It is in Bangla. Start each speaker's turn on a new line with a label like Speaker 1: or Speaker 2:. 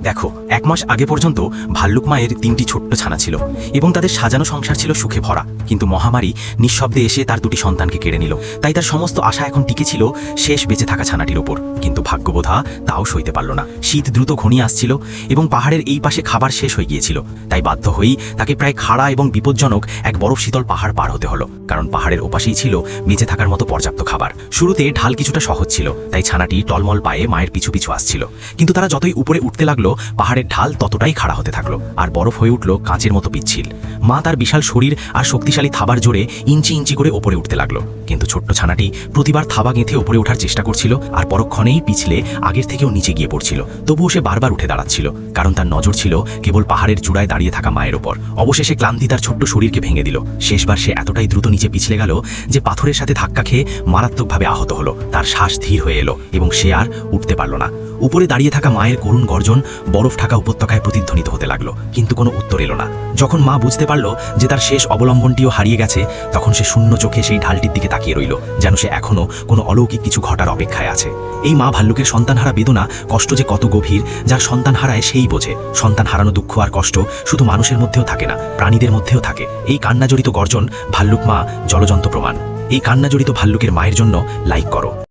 Speaker 1: দেখো, 1 মাস আগে পর্যন্ত ভাল্লুক মায়ের 3টি ছোট্ট ছানা ছিল এবং তাদের সাজানো সংসার ছিল সুখে ভরা। কিন্তু মহামারী নিঃশব্দে এসে তার 2টি সন্তানকে কেড়ে নিল। তাই তার সমস্ত আশা এখন টিকে ছিল শেষ বেঁচে থাকা ছানাটির ওপর। কিন্তু ভাগ্যবোধা তাও সইতে পারল না। শীত দ্রুত ঘনিয়ে আসছিল এবং পাহাড়ের এই পাশে খাবার শেষ হয়ে গিয়েছিল। তাই বাধ্য হয়েই তাকে প্রায় খাড়া এবং বিপজ্জনক এক বরফ শীতল পাহাড় পার হতে হলো, কারণ পাহাড়ের ওপাশেই ছিল বেঁচে থাকার মতো পর্যাপ্ত খাবার। শুরুতে ঢাল কিছুটা সহজ ছিল, তাই ছানাটি টলমল পায়ে মায়ের পিছু পিছু আসছিল। কিন্তু তারা যতই উপরে উঠতে লাগলো, পাহাড়ের ঢাল ততটাই খাড়া হতে থাকলো আর বরফ হয়ে উঠল কাঁচের মতো পিচ্ছিল। মা তার বিশাল শরীর আর শক্তিশালী থাবার জোরে ইঞ্চি ইঞ্চি করে ওপরে উঠতে লাগলো। কিন্তু ছোট্ট ছানাটি প্রতিবার থাবা গেঁথে ওপরে ওঠার চেষ্টা করছিল আর পরক্ষণেই পিছলে আগের থেকেও নিচে গিয়ে পড়ছিল। তবুও সে বারবার উঠে দাঁড়াচ্ছিল, কারণ তার নজর ছিল কেবল পাহাড়ের চূড়ায় দাঁড়িয়ে থাকা মায়ের ওপর। অবশেষে ক্লান্তি তার ছোট্ট শরীরকে ভেঙে দিল। শেষবার সে এতটাই দ্রুত নিচে পিছলে গেল যে পাথরের সাথে ধাক্কা খেয়ে মারাত্মকভাবে আহত হলো। তার শ্বাস ধীর হয়ে এলো এবং সে আর উঠতে পারল না। উপরে দাঁড়িয়ে থাকা মায়ের করুণ গর্জন বরফ ঢাকা উপত্যকায় প্রতিধ্বনিত হতে লাগলো, কিন্তু কোনো উত্তর এলো না। যখন মা বুঝতে পারল যে তার শেষ অবলম্বনটিও হারিয়ে গেছে, তখন সে শূন্য চোখে সেই ঢালটির দিকে তাকিয়ে রইল, যেন সে এখনো কোনো অলৌকিক কিছু ঘটার অপেক্ষায় আছে। এই মা ভাল্লুকের সন্তানহারা বেদনা কষ্ট যে কত গভীর, যার সন্তান হারায় সেই বোঝে। সন্তান হারানো দুঃখ আর কষ্ট শুধু মানুষের মধ্যেও থাকে না, প্রাণীদের মধ্যেও থাকে। এই কান্নাজড়িত গর্জন ভাল্লুক মা জলজন্ত প্রমাণ। এই কান্নাজড়িত ভাল্লুকের মায়ের জন্য লাইক করো।